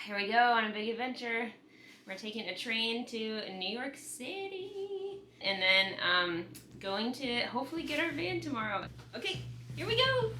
here we go on a big adventure. We're taking a train to New York City and then going to hopefully get our van tomorrow. Okay, here we go.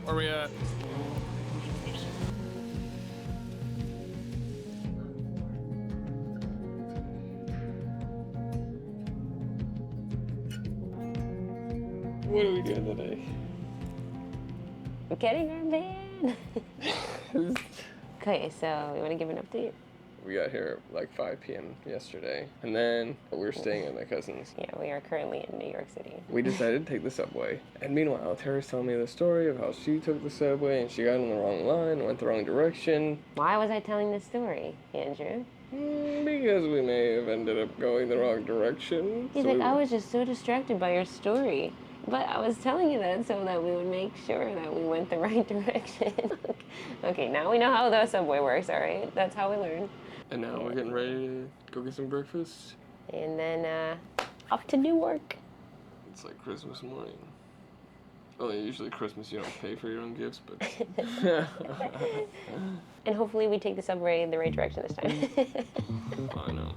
Where are we at? What are we doing today? Getting our van. Okay, so you want to give an update? We got here at like 5 p.m. yesterday, and then we were staying at my cousin's. Yeah, we are currently in New York City. We decided to take the subway, and meanwhile, Tara's telling me the story of how she took the subway and she got on the wrong line, went the wrong direction. Why was I telling this story, Andrew? Because we may have ended up going the wrong direction. He's like, I was just so distracted by your story. But I was telling you that so that we would make sure that we went the right direction. Okay, now we know how the subway works, all right? That's how we learn. And now we're getting ready to go get some breakfast. And then off to Newark. It's like Christmas morning. Well, usually Christmas you don't pay for your own gifts, but... And hopefully we take the subway in the right direction this time. I know.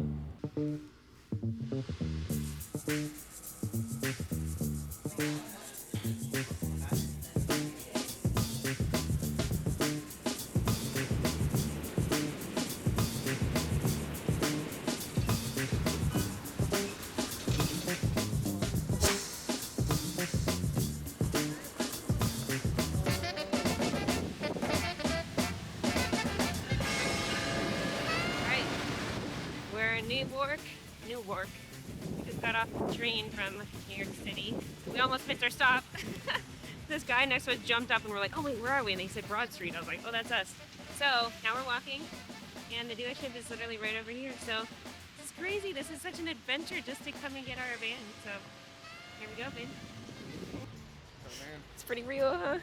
We're in Newark. We just got off the train from New York City. We almost missed our stop. This guy next to us jumped up and we're like, oh wait, where are we? And he said Broad Street. I was like, oh, that's us. So now we're walking and the dealership is literally right over here. So this is crazy. This is such an adventure just to come and get our van. So here we go, babe. It's pretty real, huh?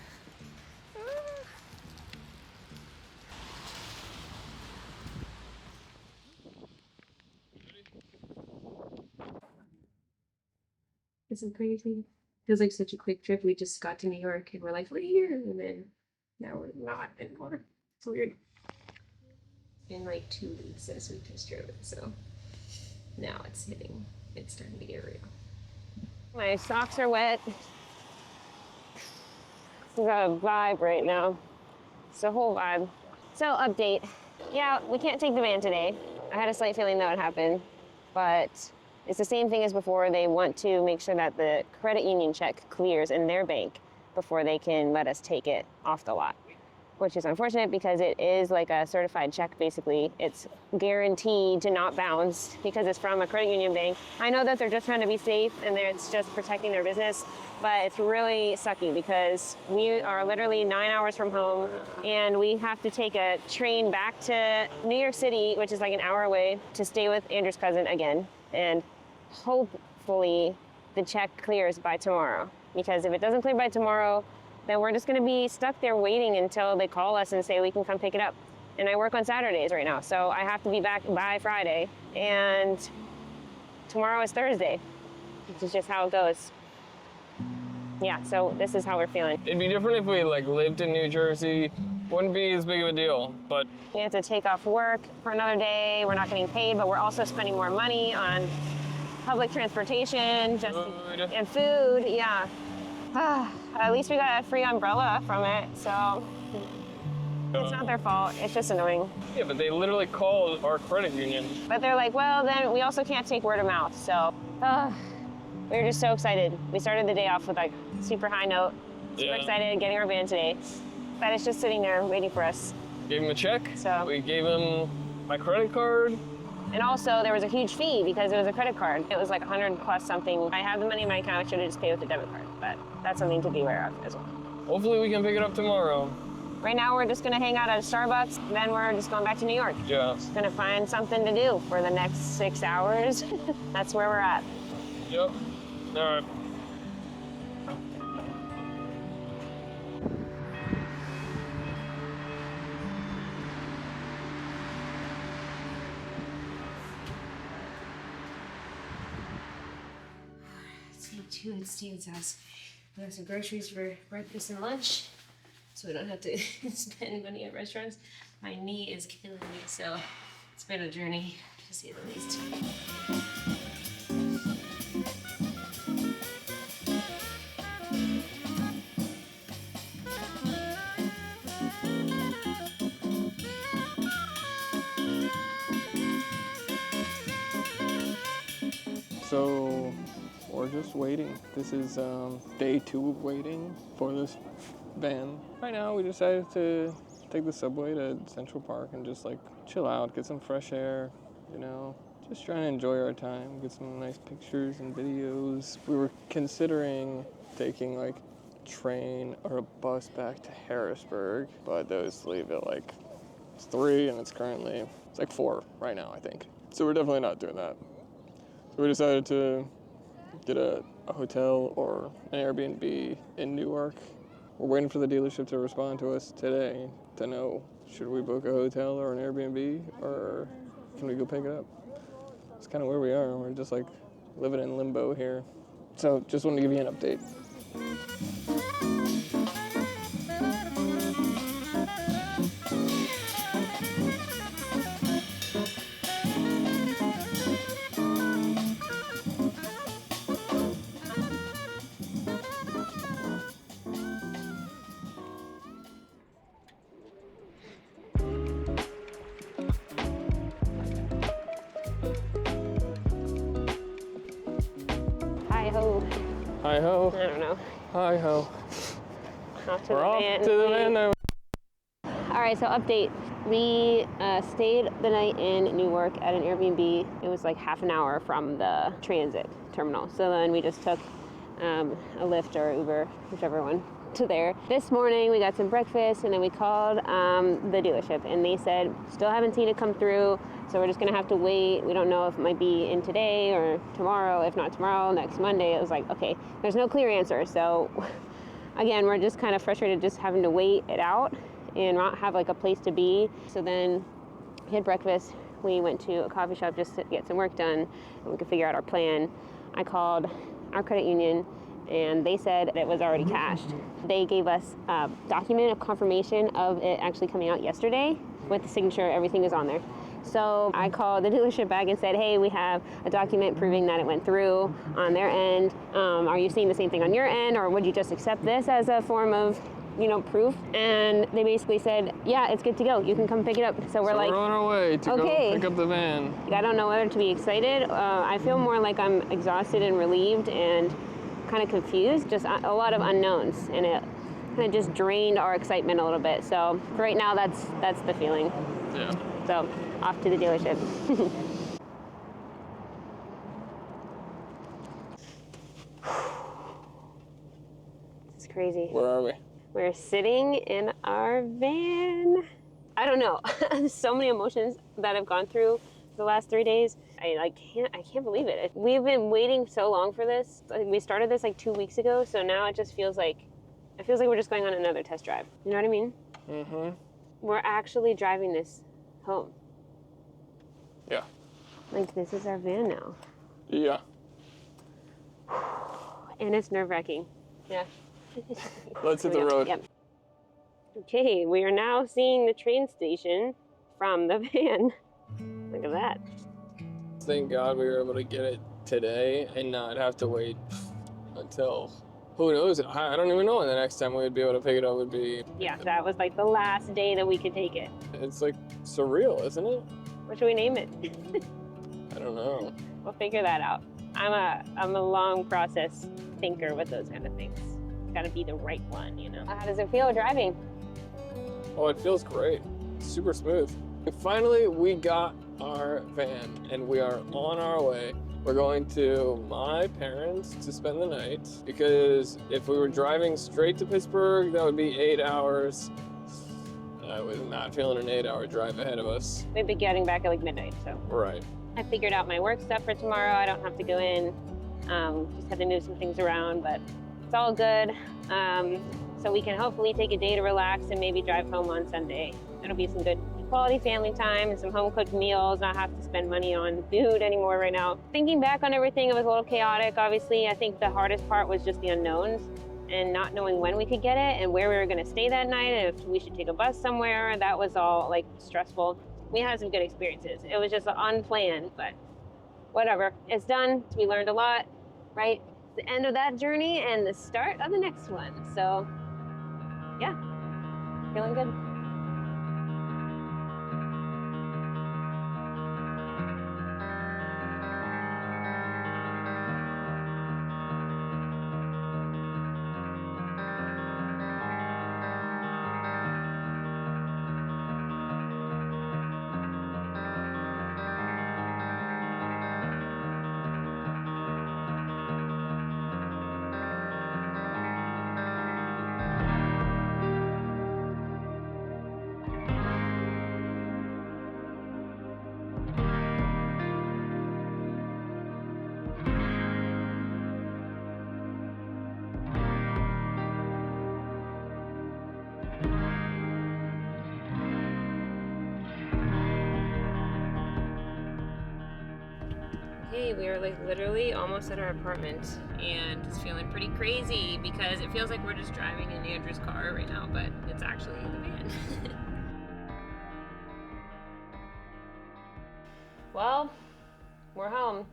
This is crazy. Feels like such a quick trip. We just got to New York and we're like, we're here. And then now we're not anymore. It's weird. It's been like 2 weeks since we just drove it. So now it's starting to get real. My socks are wet. We got a vibe right now. It's a whole vibe. So update. Yeah, we can't take the van today. I had a slight feeling that would happen, but it's the same thing as before. They want to make sure that the credit union check clears in their bank before they can let us take it off the lot, which is unfortunate because it is like a certified check, basically. It's guaranteed to not bounce because it's from a credit union bank. I know that they're just trying to be safe and it's just protecting their business, but it's really sucky because we are literally 9 hours from home and we have to take a train back to New York City, which is like an hour away, to stay with Andrew's cousin again. And hopefully the check clears by tomorrow, because if it doesn't clear by tomorrow, then we're just going to be stuck there waiting until they call us and say we can come pick it up. And I work on Saturdays right now, so I have to be back by Friday, and tomorrow is Thursday. This is just how it goes. Yeah, so this is how we're feeling. It'd be different if we like lived in New Jersey. Wouldn't be as big of a deal, but... We have to take off work for another day. We're not getting paid, but we're also spending more money on public transportation and food, yeah. At least we got a free umbrella from it, so it's not their fault. It's just annoying. Yeah, but they literally called our credit union. But they're like, well, then we also can't take word of mouth, so we were just so excited. We started the day off with like super high note, super excited getting our van today. But it's just sitting there waiting for us. Gave him a check. So we gave him my credit card. And also there was a huge fee because it was a credit card. It was like 100 plus something. I have the money in my account, I should have just paid with a debit card. but that's something to be aware of as well. Hopefully we can pick it up tomorrow. Right now, we're just gonna hang out at a Starbucks, then we're just going back to New York. Yeah. Just gonna find something to do for the next 6 hours. That's where we're at. Yep. All right. Day 2 at Steve's house. We have some groceries for breakfast and lunch, so we don't have to spend money at restaurants. My knee is killing me, so it's been a journey, to say the least. So we're just waiting. This is day 2 of waiting for this van. Right now we decided to take the subway to Central Park and just like chill out, get some fresh air, you know, just trying to enjoy our time, get some nice pictures and videos. We were considering taking like a train or a bus back to Harrisburg, but those leave at like 3 and it's like 4 right now, I think. So we're definitely not doing that. So we decided to get a hotel or an Airbnb in Newark. We're waiting for the dealership to respond to us today to know, should we book a hotel or an Airbnb, or can we go pick it up? It's kind of where we are. We're just like living in limbo here. So just wanted to give you an update. Hi ho. Hi ho. I don't know. Hi ho. Off to We're the off van. to the van now. All right, so update. We stayed the night in Newark at an Airbnb. It was like half an hour from the transit terminal. So then we just took a Lyft or Uber, whichever one, to there. This morning we got some breakfast and then we called the dealership and they said, still haven't seen it come through. So we're just gonna have to wait. We don't know if it might be in today or tomorrow. If not tomorrow, next Monday. It was like, okay, there's no clear answer. So again, we're just kind of frustrated just having to wait it out and not have like a place to be. So then we had breakfast. We went to a coffee shop just to get some work done and we could figure out our plan. I called our credit union and they said it was already cashed. They gave us a document of confirmation of it actually coming out yesterday with the signature, everything is on there. So I called the dealership back and said, hey, we have a document proving that it went through on their end. Are you seeing the same thing on your end, or would you just accept this as a form of, you know, proof? And they basically said, yeah, it's good to go. You can come pick it up. So we're like, we're on our way to okay. go pick up the van. I don't know whether to be excited. I feel more like I'm exhausted and relieved and kind of confused, just a lot of unknowns, and it kind of just drained our excitement a little bit. So for right now, that's the feeling. Yeah. So off to the dealership. It's crazy. Where are we? We're sitting in our van. I don't know. So many emotions that I've gone through the last 3 days. I can't believe it. We've been waiting so long for this. We started this like 2 weeks ago, so now it just feels like we're just going on another test drive. You know what I mean? Mm-hmm. We're actually driving this home. Yeah. Like, this is our van now. Yeah. And it's nerve-wracking. Yeah. Let's hit the road. Yep. Okay, we are now seeing the train station from the van. Look at that. Thank God we were able to get it today and not have to wait until, who knows, I don't even know when the next time we would be able to pick it up would be. Yeah, that was like the last day that we could take it. It's like surreal, isn't it? What should we name it? I don't know. We'll figure that out. I'm a long process thinker with those kind of things. It's gotta be the right one, you know? How does it feel driving? Oh, it feels great. Super smooth. Finally, we got our van and we are on our way. We're going to my parents to spend the night because if we were driving straight to Pittsburgh, that would be 8 hours. I was not feeling an 8-hour drive ahead of us. We'd be getting back at like midnight, so. Right. I figured out my work stuff for tomorrow. I don't have to go in. Just have to move some things around, but it's all good. So we can hopefully take a day to relax and maybe drive home on Sunday. It'll be some good quality family time and some home-cooked meals, not have to spend money on food anymore right now. Thinking back on everything, it was a little chaotic, obviously. I think the hardest part was just the unknowns and not knowing when we could get it and where we were gonna stay that night, and if we should take a bus somewhere. That was all like stressful. We had some good experiences. It was just unplanned, but whatever. It's done. We learned a lot, right? It's the end of that journey and the start of the next one. So, yeah, feeling good. Okay, we are like literally almost at our apartment, and it's feeling pretty crazy because it feels like we're just driving in Andrew's car right now, but it's actually the van. Well, we're home.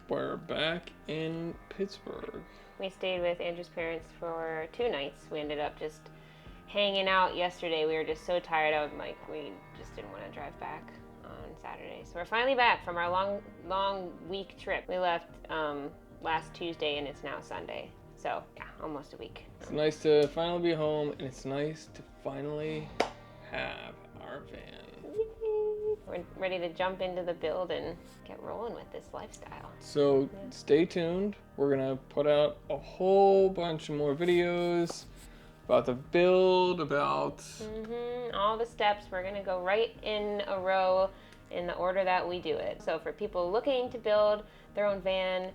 We're back in Pittsburgh. We stayed with Andrew's parents for 2 nights. We ended up just hanging out yesterday. We were just so tired out, like we just didn't want to drive back on Saturday. So we're finally back from our long week trip. We left last Tuesday and it's now Sunday. So yeah, almost a week. It's nice to finally be home, and it's nice to finally have our van. We're ready to jump into the build and get rolling with this lifestyle. So stay tuned. We're gonna put out a whole bunch of more videos about the build, about all the steps. We're gonna go right in a row in the order that we do it. So for people looking to build their own van,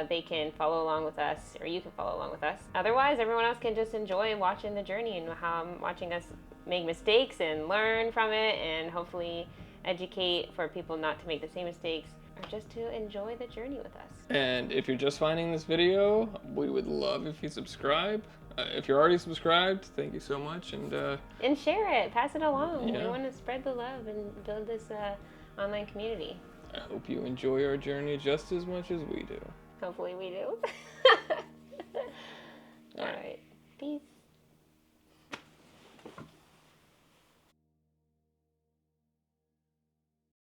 they can follow along with us, or you can follow along with us. Otherwise, everyone else can just enjoy watching the journey and watching us make mistakes and learn from it, and hopefully educate for people not to make the same mistakes, or just to enjoy the journey with us. And if you're just finding this video, we would love if you subscribe. If you're already subscribed, thank you so much, and share it, pass it along. Yeah. We want to spread the love and build this online community. I hope you enjoy our journey just as much as we do. Hopefully we do. All right. Peace.